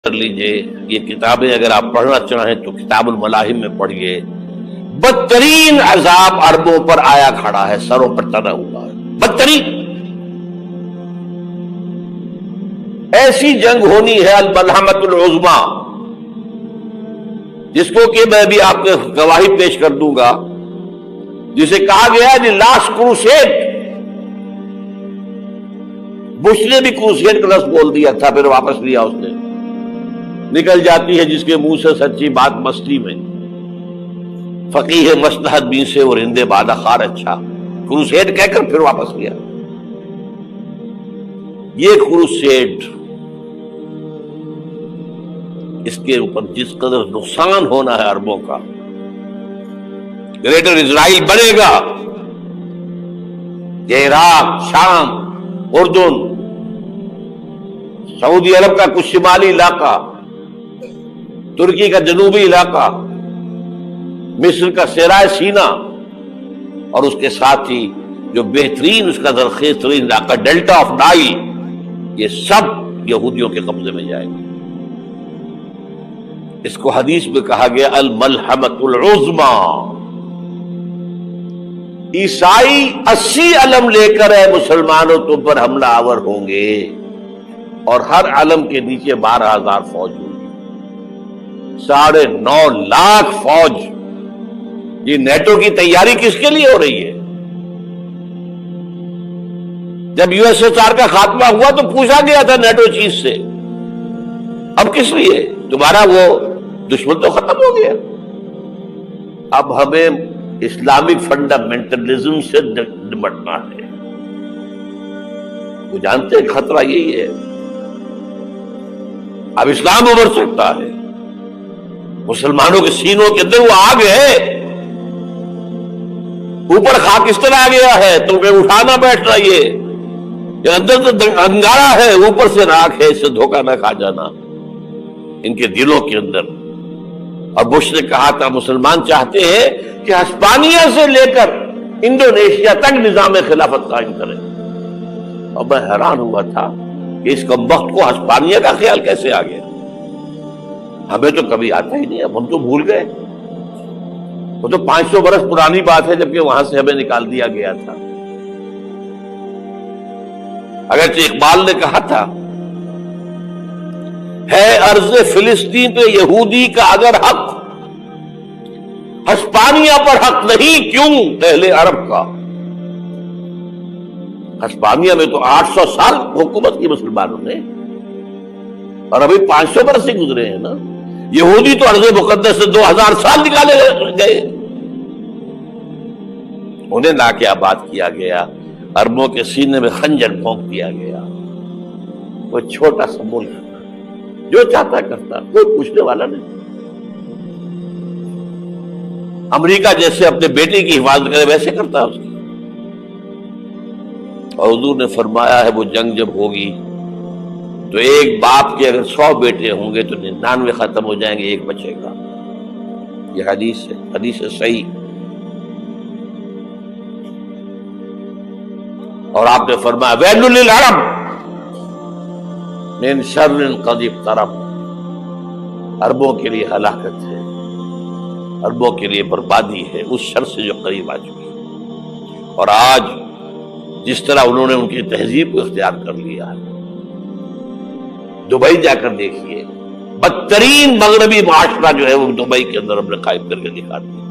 کر لیجئے یہ کتابیں اگر آپ پڑھنا چاہیں تو کتاب الملاحم میں پڑھیے. بدترین عذاب عربوں پر آیا کھڑا ہے، سروں پر تنا ہوا ہے، بدترین. ایسی جنگ ہونی ہے الملحمۃ العظما، جس کو کہ میں بھی آپ کو گواہی پیش کر دوں گا، جسے کہا گیا دی لاسٹ کروسیڈ. بش نے بھی کروسیڈ کا لفظ بول دیا تھا، پھر واپس لیا اس نے. نکل جاتی ہے جس کے منہ سے سچی بات مستی میں. فقیہ مصلحت بین سے اور ہندے بادہ خار اچھا، کروسیڈ کہہ کر پھر واپس لیا. یہ کروسیڈ، اس کے اوپر جس قدر نقصان ہونا ہے عربوں کا، گریٹر اسرائیل بنے گا، یہ عراق، شام، اردن، سعودی عرب کا کچھ شمالی علاقہ، ترکی کا جنوبی علاقہ، مصر کا صحرائے سینا، اور اس کے ساتھ ہی جو بہترین اس کا زرخیز ترین علاقہ ڈیلٹا آف نائل، یہ سب یہودیوں کے قبضے میں جائے گا. اس کو حدیث میں کہا گیا الملحمۃ العظما. عیسائی 80 علم لے کر اے مسلمانوں تم پر حملہ آور ہوں گے، اور ہر علم کے نیچے 12,000 فوج ہوگی، 9.5 لاکھ فوج. یہ نیٹو کی تیاری کس کے لیے ہو رہی ہے؟ جب یو ایس ایس آر کا خاتمہ ہوا تو پوچھا گیا تھا نیٹو چیف سے، اب کس لیے؟ تمہارا وہ دشمن تو ختم ہو گیا، اب ہمیں اسلامک فنڈامنٹلزم سے نمٹنا ہے. وہ جانتے ہیں خطرہ یہی ہے، اب اسلام ابھر سکتا ہے. مسلمانوں کے سینوں کے اندر وہ آگ ہے، اوپر خاکستر آ گیا ہے، تم پہ اٹھانا بیٹھ رہا یہ اندر تو انگارا ہے، اوپر سے راکھ ہے، اس سے دھوکہ نہ کھا جانا ان کے دلوں کے اندر. اور بش نے کہا تھا مسلمان چاہتے ہیں کہ ہسپانیہ سے لے کر انڈونیشیا تک نظام خلافت قائم کریں. اور میں حیران ہوا تھا کہ اس کمبخت کو ہسپانیہ کا خیال کیسے آ گیا. ہمیں تو کبھی آتا ہی نہیں، اب ہم تو بھول گئے. وہ تو 500 برس پرانی بات ہے، جبکہ وہاں سے ہمیں نکال دیا گیا تھا. اگرچہ اقبال نے کہا تھا ہے ارض فلسطین پہ یہودی کا اگر حق، ہسپانیہ پر حق نہیں کیوں اہل عرب کا. ہسپانیہ میں تو 800 سال حکومت کی مسلمانوں نے، اور ابھی 500 برس سے گزرے ہیں نا. یہودی تو ارض مقدس سے 2000 سال نکالے گئے. انہیں لا کے آباد کیا گیا، عربوں کے سینے میں خنجر بھونک دیا گیا. وہ چھوٹا سا ملک جو چاہتا کرتا، کوئی پوچھنے والا نہیں. امریکہ جیسے اپنے بیٹے کی حفاظت کرے ویسے کرتا اس کی. اور حضور نے فرمایا ہے وہ جنگ جب ہوگی تو ایک باپ کے اگر 100 بیٹے ہوں گے تو 99 ختم ہو جائیں گے، ایک بچے گا. یہ حدیث ہے، حدیث ہے صحیح. اور آپ نے فرمایا ویل للعرب من شر قد اقترب. عربوں کے لیے ہلاکت ہے، عربوں کے لیے بربادی ہے اس شر سے جو قریب آ چکی. اور آج جس طرح انہوں نے ان کی تہذیب کو اختیار کر لیا ہے، دبئی جا کر دیکھیے، بدترین مغربی معاشرہ جو ہے وہ دبئی کے اندر ہم نے قائم کر کے دکھا دیا.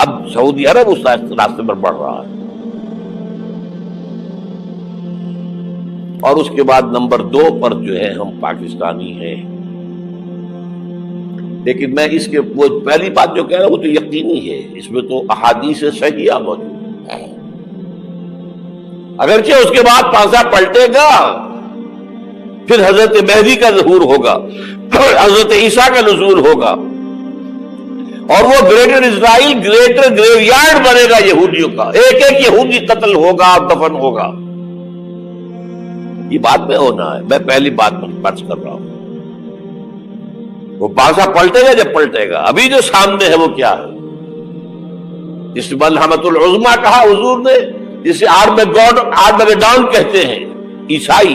اب سعودی عرب اس راستے پر بڑھ رہا ہے. اور اس کے بعد نمبر 2 پر جو ہے ہم پاکستانی ہیں. لیکن میں اس کے وہ پہلی بات جو کہہ رہا ہوں وہ تو یقینی ہے، اس میں تو احادیث صحیحہ موجود ہے. اگرچہ اس کے بعد پانسا پلٹے گا، پھر حضرت مہدی کا ظہور ہوگا، حضرت عیسیٰ کا نزول ہوگا، اور وہ گریٹر اسرائیل گریٹر گریو یارڈ بنے گا یہودیوں کا. ایک ایک یہودی قتل ہوگا، دفن ہوگا. یہ بات میں ہونا ہے، میں پہلی بات فرض کر رہا ہوں. وہ پانسا پلٹے گا جب پلٹے گا. ابھی جو سامنے ہے وہ کیا ہے؟ جس ملحمۃ العظما کہا حضور نے، جسے آرمیگیڈون کہتے ہیں عیسائی.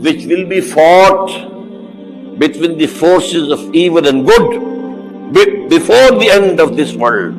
which will be fought between the forces of evil and good before the end of this world.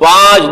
5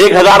1000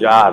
4,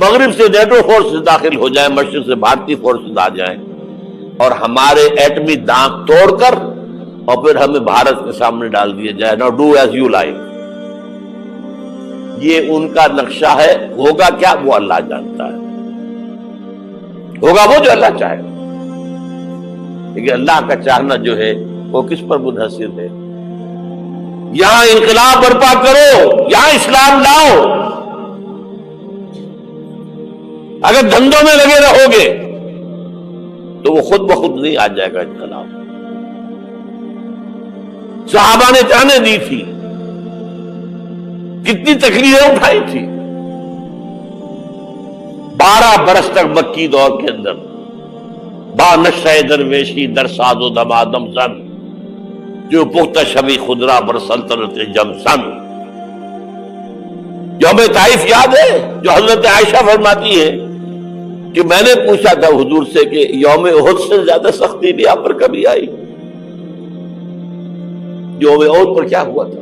مغرب سے نیٹو فورسز داخل ہو جائیں، مشرق سے بھارتی فورسز آ جائیں اور ہمارے ایٹمی دانت توڑ کر اور پھر ہمیں بھارت کے سامنے ڈال دیا جائے، نو ڈو ایز یو لائک. یہ ان کا نقشہ ہے. ہوگا کیا وہ اللہ جانتا ہے، ہوگا وہ جو اللہ چاہے. لیکن اللہ کا چاہنا جو ہے وہ کس پر منحصر ہے؟ یہاں انقلاب برپا کرو، یہاں اسلام لاؤ. اگر دھندوں میں لگے رہو گے تو وہ خود بخود نہیں آ جائے گا انقلاب. صحابہ نے جانیں دی تھی، کتنی تکلیفیں اٹھائی تھی. 12 برس تک مکی دور کے اندر با نشہ درویشی در ساز و دمادم زن، جو پختہ شبی خدرا بر سلطنت جم سن. یوم طائف یاد ہے جو حضرت عائشہ فرماتی ہے کہ میں نے پوچھا تھا حضور سے کہ یوم احد سے زیادہ سختی بھی آپ پر کبھی آئی؟ یوم احد پر کیا ہوا تھا؟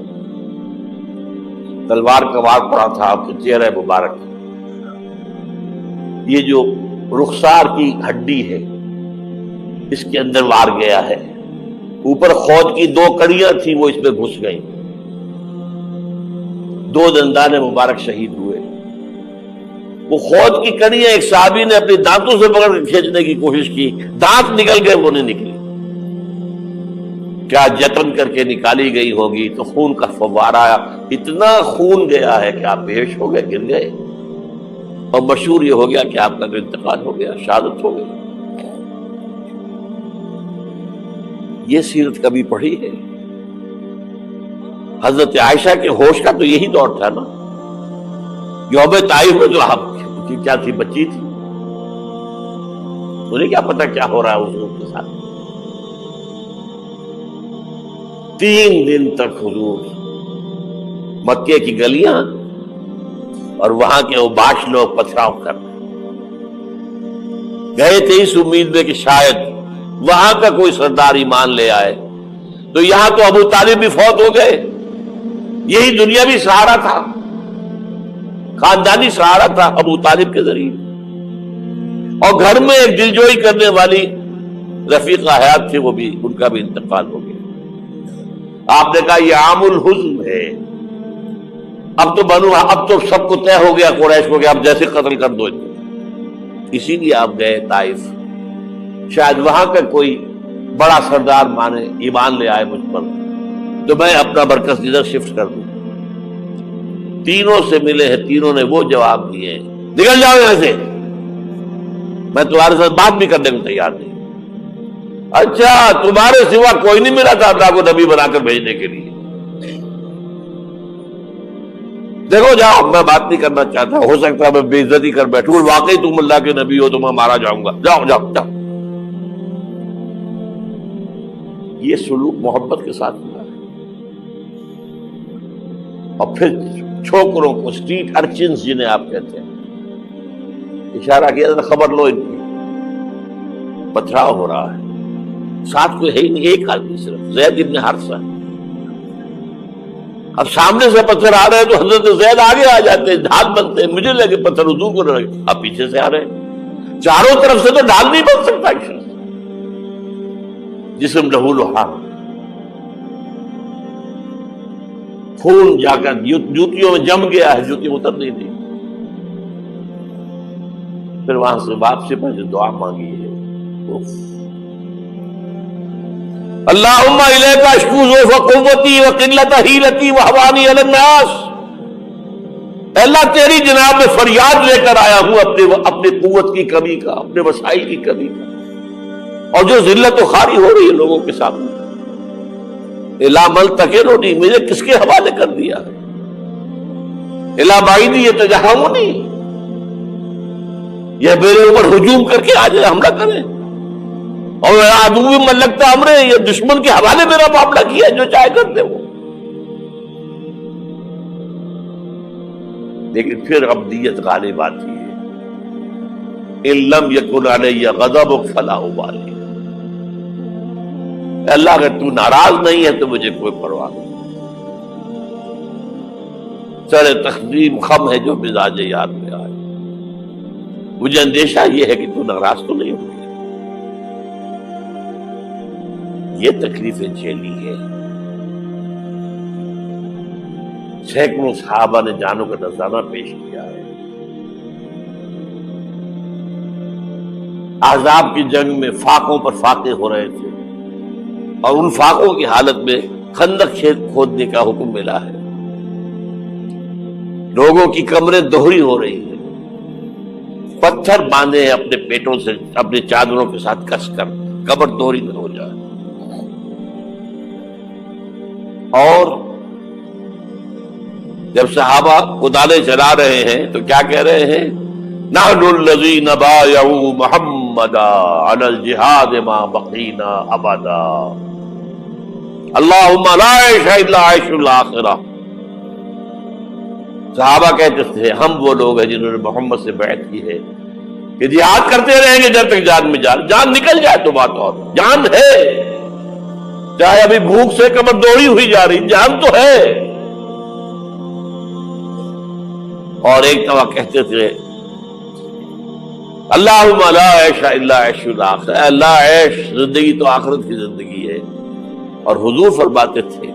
تلوار کا وار پڑا تھا آپ کے چہرہ مبارک. یہ جو رخسار کی ہڈی ہے اس کے اندر وار گیا ہے. اوپر خود کی 2 کڑیاں تھیں، وہ اس میں گھس گئیں. 2 دندان مبارک شہید ہوئے. وہ خود کی کڑیاں ایک صحابی نے اپنے دانتوں سے پکڑ کے کھینچنے کی کوشش کی، دانت نکل گئے، وہ نہیں نکلی. کیا جتن کر کے نکالی گئی ہوگی تو خون کا فوارہ، اتنا خون گیا ہے کہ آپ بے ہوش ہو گئے، گر گئے. اور مشہور یہ ہو گیا کہ آپ کا انتقال ہو گیا، شہادت ہو گئی. یہ سیرت کبھی پڑھی ہے؟ حضرت عائشہ کے ہوش کا تو یہی دور تھا نا. یوم طائف میں جو آپ کی کیا تھی، بچی تھی، انہیں کیا پتا کیا ہو رہا ہے اس لوگ کے ساتھ. 3 دن تک حضور مکے کی گلیاں اور وہاں کے اوباش لوگ پتھراؤ کر گئے تھے اس امید میں کہ شاید وہاں کا کوئی سردار ایمان لے آئے. تو یہاں تو ابو طالب بھی فوت ہو گئے. یہی دنیا بھی سہارا تھا، خاندانی سہارا تھا ابو طالب کے ذریعے. اور گھر میں ایک دلجوئی کرنے والی رفیقہ حیات تھی، وہ بھی، ان کا بھی انتقال ہو گیا. آپ نے کہا یہ عام الحزن ہے. اب تو سب کو طے ہو گیا قریش کو کہ اب جیسے قتل کر دو. اسی لیے آپ گئے طائف، شاید وہاں کا کوئی بڑا سردار مانے، ایمان لے آئے مجھ پر تو میں اپنا مرکز ادھر شفٹ کر دوں. تینوں سے ملے ہیں، تینوں نے وہ جواب دیے ہیں نکل جاؤ یہاں سے، میں تمہارے ساتھ بات بھی کرنے کو تیار نہیں. اچھا تمہارے سوا کوئی نہیں ملا تھا اللہ کو نبی بنا کر بھیجنے کے لیے؟ دیکھو جاؤ، میں بات نہیں کرنا چاہتا، ہو سکتا ہے میں بے عزتی کر بیٹھوں، واقعی تم اللہ کے نبی ہو تو میں مارا جاؤں گا، جاؤ جاؤ جاؤ. یہ سلوک محبت کے ساتھ ہوا ہے. اور پھر چھوکروں کو، اسٹریٹ ارچنز جنہیں آپ کہتے ہیں، اشارہ کیا تھا خبر لو ان کی، پتھراؤ ہو رہا ہے. ساتھ کوئی ہے ہی نہیں، ایک آدمی صرف زید ابن حارثہ. اب سامنے سے پتھر آ رہے ہیں تو حضرت زید آگے آ جاتے ہیں، ڈھال بنتے ہیں. مجھے لگے پتھر حضور کو لگے، اب پیچھے سے آ رہے ہیں. چاروں طرف سے تو ڈھال نہیں بن سکتا. جسم لہو لہاب، خون جا کر جوتیوں میں جم گیا ہے، جوتی اتر نہیں تھی. پھر وہاں سے واپسی پر جو دعا مانگی ہے، اللہم الیک اشکو ضعف قوتی وقلت حیلتی وہوانی علی الناس. اللہ تیری جناب میں فریاد لے کر آیا ہوں اپنی قوت کی کمی کا، اپنے وسائل کی کمی کا، اور جو ذلت و خواری ہو رہی ہے لوگوں کے سامنے. الا ملتقننی، مجھے کس کے حوالے کر دیا ہے؟ الا بعیدی یتجہمنی، یہ میرے اوپر ہجوم کر کے آ جائے، حملہ کرے. اور عدو من لگتا امرے، یہ دشمن کے حوالے میرا معاملہ کیا، جو چاہے کرتے وہ. لیکن پھر عبدیت غالب آتی ہے. ان لم یکن علی غضبک فلا ابالی. اللہ اگر تو ناراض نہیں ہے تو مجھے کوئی پرواہ نہیں. سر تقدیم خم ہے جو مزاج یار میں آئے. مجھے اندیشہ یہ ہے کہ تو ناراض تو نہیں ہوگی. یہ تکلیفیں جھیلی ہے. سینکڑوں صحابہ نے جانوں کا نذرانہ پیش کیا ہے. احزاب کی جنگ میں فاقوں پر فاقے ہو رہے تھے اور ان فاقوں کی حالت میں خندق کھودنے کا حکم ملا ہے. لوگوں کی کمریں دوہری ہو رہی ہیں. پتھر باندھے ہیں اپنے پیٹوں سے اپنے چادروں کے ساتھ کس کر قبر دوہری نہ ہو جائے. اور جب صحابہ کدالیں چلا رہے ہیں تو کیا کہہ رہے ہیں؟ نحن الذین بایعوا محمدا علی الجہاد ما بقینا ابدا اللہم لا عیش الا عیش الآخرہ. صحابہ کہتے تھے ہم وہ لوگ ہیں جنہوں نے محمد سے بیعت کی ہے کہ جہاد کرتے رہیں گے جب تک جان میں جان نکل جائے تو بات اور جان ہے. چاہے ابھی بھوک سے کمر دوڑی ہوئی جا رہی جان تو ہے. اور ایک دفعہ کہتے تھے اللہم لا عیش الا عیش الآخرہ، اے اللہ عیش زندگی تو آخرت کی زندگی ہے. اور حضور فرماتے تھے،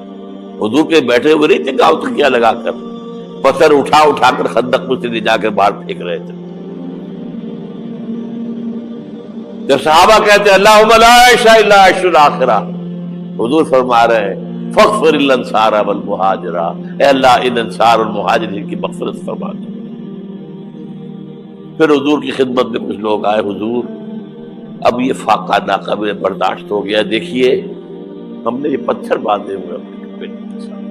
حضور کے بیٹھے ہوئے نہیں تھے گاؤں تکیہ لگا کر، پتھر اٹھا اٹھا کر خندق میں سے لے جا کے باہر پھینک رہے تھے. جب صحابہ کہتے اللہم لا عیش الا عیش الآخرہ، حضور فرما رہے ہیں فاغفر الانصار والمہاجرہ، اے اللہ ان انصار اور مہاجرین کی مغفرت فرما دے. پھر حضور کی خدمت میں کچھ لوگ آئے، حضور اب یہ فاقہ ناقابل برداشت ہو گیا، دیکھیے ہم نے یہ پتھر باندھے ہوئے اپنے پیٹ کے ساتھ.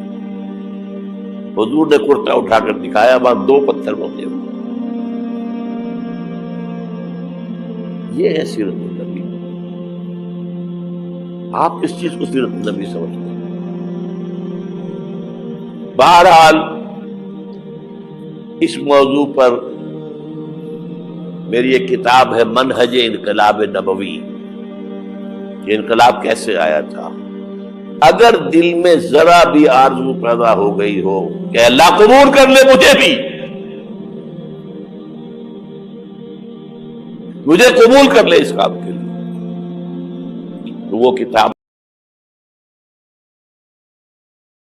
حضور نے کرتا اٹھا کر دکھایا، وہاں 2 پتھر بندھے ہوئے. یہ ہے سیرت النبی. آپ کس چیز کو سیرت النبی سمجھتے ہیں؟ بہرحال اس موضوع پر میری ایک کتاب ہے منہج انقلاب نبوی. یہ انقلاب کیسے آیا تھا؟ اگر دل میں ذرا بھی آرزو پیدا ہو گئی ہو کہ اللہ قبول کر لے مجھے قبول کر لے اس کام کے لیے، تو وہ کتاب